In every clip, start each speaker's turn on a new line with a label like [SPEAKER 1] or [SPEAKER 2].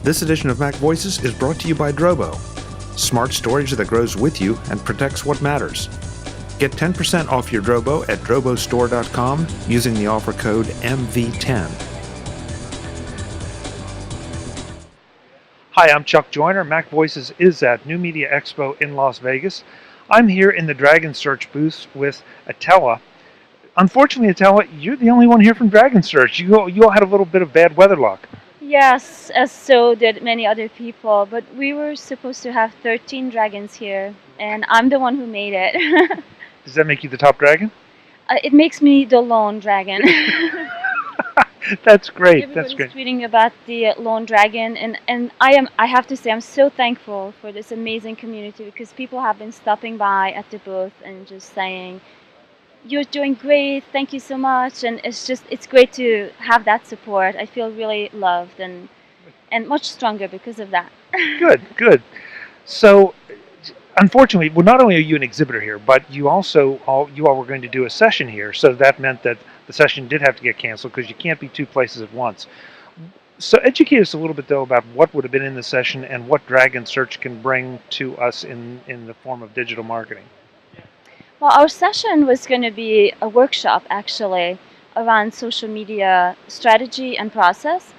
[SPEAKER 1] This edition of MacVoices is brought to you by Drobo, smart storage that grows with you and protects what matters. Get 10% off your Drobo at drobostore.com using the offer code MV10.
[SPEAKER 2] Hi, I'm Chuck Joyner. MacVoices is at New Media Expo in Las Vegas. I'm here in the DragonSearch booth with Attila. Unfortunately, Attila, you're the only one here from DragonSearch. You all had a little bit of bad weather luck.
[SPEAKER 3] Yes, as so did many other people, but we were supposed to have 13 dragons here, and I'm the one who made it.
[SPEAKER 2] Does that make you the top dragon?
[SPEAKER 3] It makes me the lone dragon.
[SPEAKER 2] That's great.
[SPEAKER 3] Everybody's
[SPEAKER 2] That's great.
[SPEAKER 3] tweeting about the lone dragon, and I have to say I'm so thankful for this amazing community because people have been stopping by at the booth and just saying, "You're doing great, thank you so much," and it's great to have that support. I feel really loved and much stronger because of that.
[SPEAKER 2] Good, good. So, unfortunately, well, not only are you an exhibitor here, but you all were going to do a session here. So that meant that the session did have to get canceled because you can't be two places at once. So educate us a little bit, though, about what would have been in the session and what DragonSearch can bring to us in the form of digital marketing.
[SPEAKER 3] Well, our session was going to be a workshop, actually, around social media strategy and process.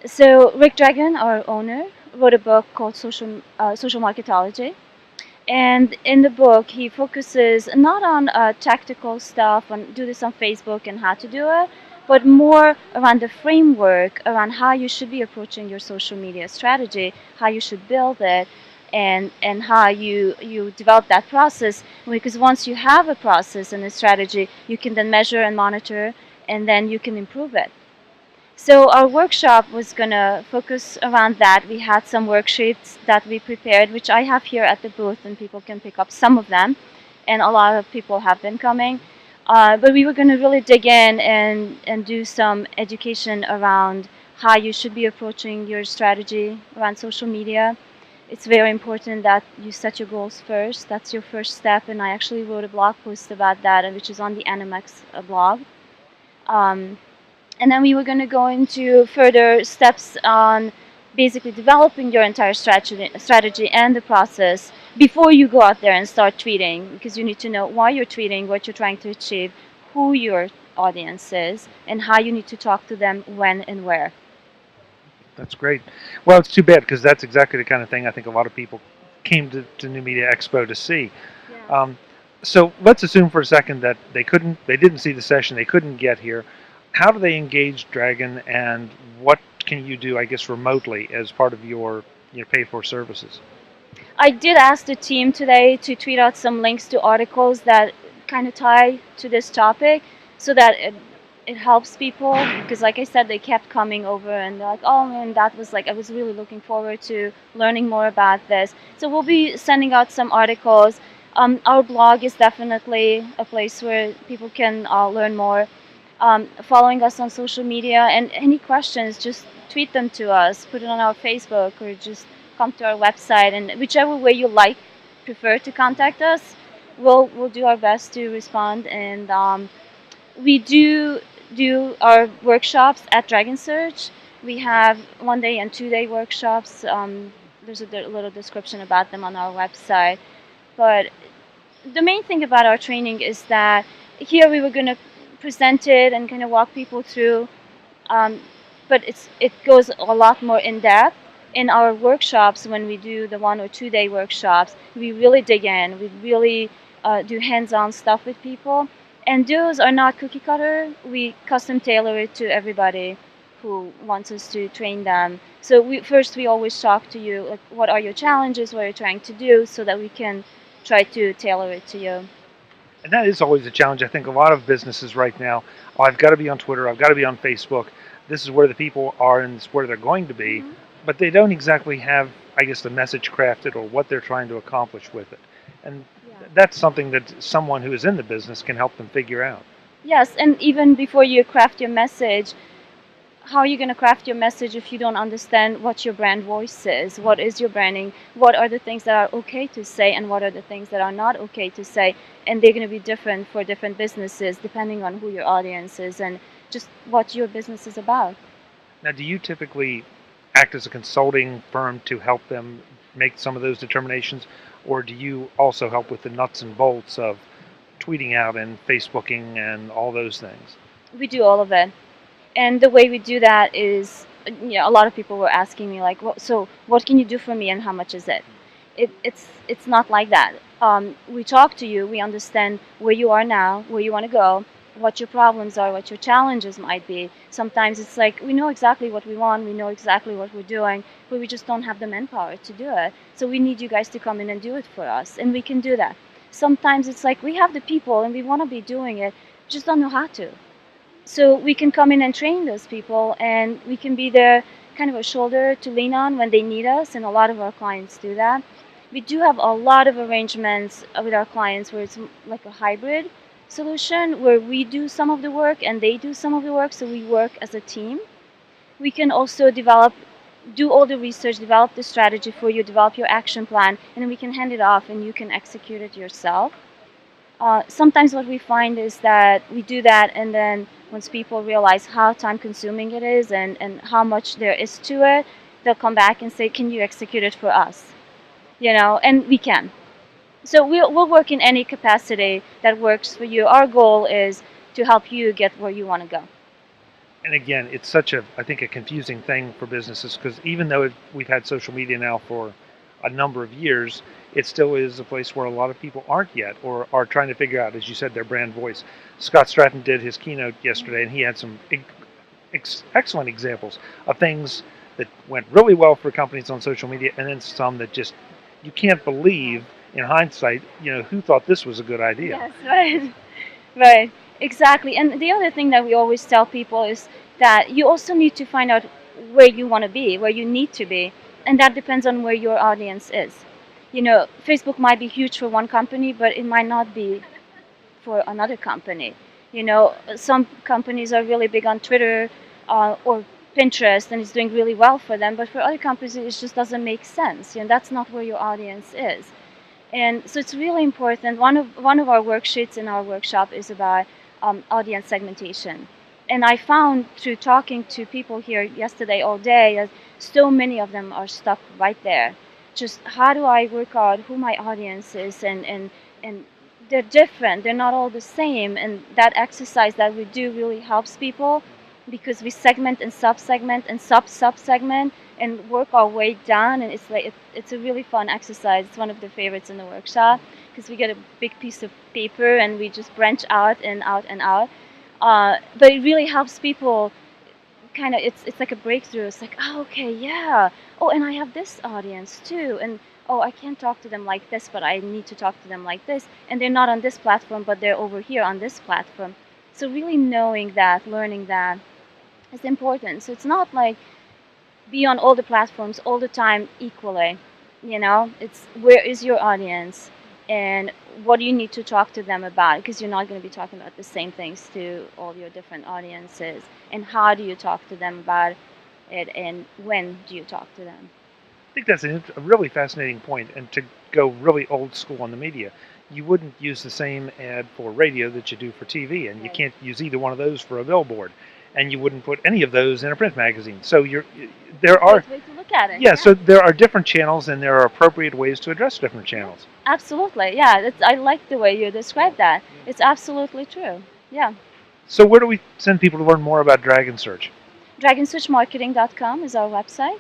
[SPEAKER 3] So Rick Dragon, our owner, wrote a book called Social Marketology. And in the book, he focuses not on tactical stuff, on do this on Facebook and how to do it, but more around the framework, around how you should be approaching your social media strategy, how you should build it, and how you develop that process. Because once you have a process and a strategy, you can then measure and monitor, and then you can improve it. So our workshop was going to focus around that. We had some worksheets that we prepared, which I have here at the booth, and people can pick up some of them. And a lot of people have been coming. But we were going to really dig in and do some education around how you should be approaching your strategy around social media. It's very important that you set your goals first. That's your first step. And I actually wrote a blog post about that, which is on the NMX blog. And then we were going to go into further steps on basically developing your entire strategy and the process before you go out there and start tweeting, because you need to know why you're tweeting, what you're trying to achieve, who your audience is, and how you need to talk to them when and where.
[SPEAKER 2] That's great. Well, it's too bad because that's exactly the kind of thing I think a lot of people came to New Media Expo to see.
[SPEAKER 3] Yeah.
[SPEAKER 2] So let's assume for a second that they didn't see the session, they couldn't get here. How do they engage Dragon, and what can you do, I guess, remotely as part of your paid-for services?
[SPEAKER 3] I did ask the team today to tweet out some links to articles that kind of tie to this topic so that it helps people, because like I said, they kept coming over and they're like, "Oh man, that was like, I was really looking forward to learning more about this." So we'll be sending out some articles. Our blog is definitely a place where people can learn more. Following us on social media, and any questions, just tweet them to us, put it on our Facebook, or just come to our website, and whichever way you prefer to contact us, we'll do our best to respond. And we do our workshops at DragonSearch. We have 1-day and 2-day workshops. There's a little description about them on our website. But the main thing about our training is that here we were going to present it and kind of walk people through, but it goes a lot more in depth. In our workshops, when we do the 1 or 2-day workshops, we really dig in. We really do hands-on stuff with people, and those are not cookie cutter. We custom tailor it to everybody who wants us to train them. So we always talk to you, like, what are your challenges, what are you trying to do, so that we can try to tailor it to you.
[SPEAKER 2] And that is always a challenge. I think a lot of businesses right now, oh, I've got to be on Twitter, I've got to be on Facebook. This is where the people are and it's where they're going to be. Mm-hmm. But they don't exactly have, I guess, the message crafted or what they're trying to accomplish with it. And that's something that someone who is in the business can help them figure out.
[SPEAKER 3] Yes, and even before you craft your message, how are you going to craft your message if you don't understand what your brand voice is? What is your branding? What are the things that are okay to say, and what are the things that are not okay to say? And they're going to be different for different businesses depending on who your audience is and just what your business is about.
[SPEAKER 2] Now, do you typically act as a consulting firm to help them make some of those determinations, or do you also help with the nuts and bolts of tweeting out and Facebooking and all those things?
[SPEAKER 3] We do all of it. And the way we do that is, a lot of people were asking me like, so what can you do for me and how much is it? It's not like that. We talk to you, we understand where you are now, where you want to go, what your problems are, what your challenges might be. Sometimes it's like we know exactly what we want, we know exactly what we're doing, but we just don't have the manpower to do it. So we need you guys to come in and do it for us, and we can do that. Sometimes it's like we have the people and we want to be doing it, just don't know how to. So we can come in and train those people, and we can be their kind of a shoulder to lean on when they need us, and a lot of our clients do that. We do have a lot of arrangements with our clients where it's like a hybrid solution, where we do some of the work and they do some of the work, so we work as a team. We can also do all the research, develop the strategy for you, develop your action plan, and then we can hand it off and you can execute it yourself. Sometimes what we find is that we do that, and then once people realize how time-consuming it is and how much there is to it, they'll come back and say, can you execute it for us? And we can. So we'll work in any capacity that works for you. Our goal is to help you get where you want to go.
[SPEAKER 2] And again, it's such I think, a confusing thing for businesses, because even though we've had social media now for a number of years, it still is a place where a lot of people aren't yet, or are trying to figure out, as you said, their brand voice. Scott Stratton did his keynote yesterday, and he had some excellent examples of things that went really well for companies on social media, and then some that just, you can't believe, in hindsight, who thought this was a good idea.
[SPEAKER 3] Yes, right. Right, exactly. And the other thing that we always tell people is that you also need to find out where you want to be, where you need to be, and that depends on where your audience is. Facebook might be huge for one company, but it might not be for another company. Some companies are really big on Twitter or Pinterest, and it's doing really well for them, but for other companies it just doesn't make sense. That's not where your audience is. And so it's really important. One of our worksheets in our workshop is about audience segmentation. And I found through talking to people here yesterday all day that so many of them are stuck right there. Just how do I work out who my audience is, and they're different, they're not all the same, and that exercise that we do really helps people, because we segment and sub-segment and sub-sub-segment and work our way down, and it's a really fun exercise. It's one of the favorites in the workshop, because we get a big piece of paper and we just branch out and out and out. But it really helps people kind of, it's like a breakthrough. It's like, oh, okay, yeah. Oh, and I have this audience too. And oh, I can't talk to them like this, but I need to talk to them like this. And they're not on this platform, but they're over here on this platform. So really knowing that, learning that is important. So it's not like be on all the platforms all the time equally. It's where is your audience and what do you need to talk to them about, because you're not going to be talking about the same things to all your different audiences, and how do you talk to them about it, and when do you talk to them.
[SPEAKER 2] I think that's a really fascinating point. And to go really old school on the media, you wouldn't use the same ad for radio that you do for TV, and you can't use either one of those for a billboard, and you wouldn't put any of those in a print magazine. So there are
[SPEAKER 3] way to look at it.
[SPEAKER 2] Yeah, so there are different channels, and there are appropriate ways to address different channels.
[SPEAKER 3] Absolutely, yeah. I like the way you describe that. It's absolutely true. Yeah.
[SPEAKER 2] So where do we send people to learn more about DragonSearch?
[SPEAKER 3] DragonSearchMarketing.com is our website.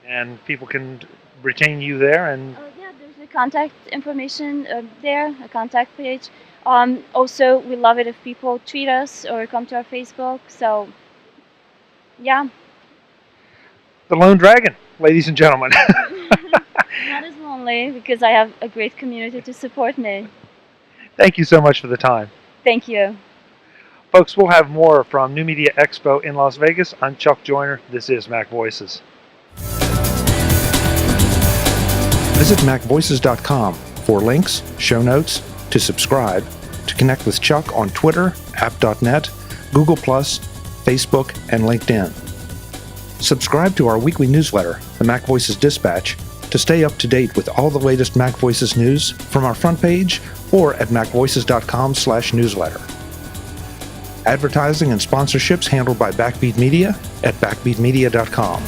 [SPEAKER 2] And people can retain you there, and
[SPEAKER 3] Yeah, there's a contact information there, a contact page. Also, we love it if people tweet us or come to our Facebook. So, yeah.
[SPEAKER 2] the Lone Dragon, ladies and gentlemen.
[SPEAKER 3] Not as lonely, because I have a great community to support me.
[SPEAKER 2] Thank you so much for the time.
[SPEAKER 3] Thank you.
[SPEAKER 2] Folks, we'll have more from New Media Expo in Las Vegas. I'm Chuck Joyner. This is MacVoices.
[SPEAKER 1] Visit MacVoices.com for links, show notes, to subscribe, to connect with Chuck on Twitter, app.net, Google+, Facebook, and LinkedIn. Subscribe to our weekly newsletter, the MacVoices Dispatch, to stay up to date with all the latest MacVoices news from our front page or at MacVoices.com/newsletter. Advertising and sponsorships handled by Backbeat Media at BackbeatMedia.com.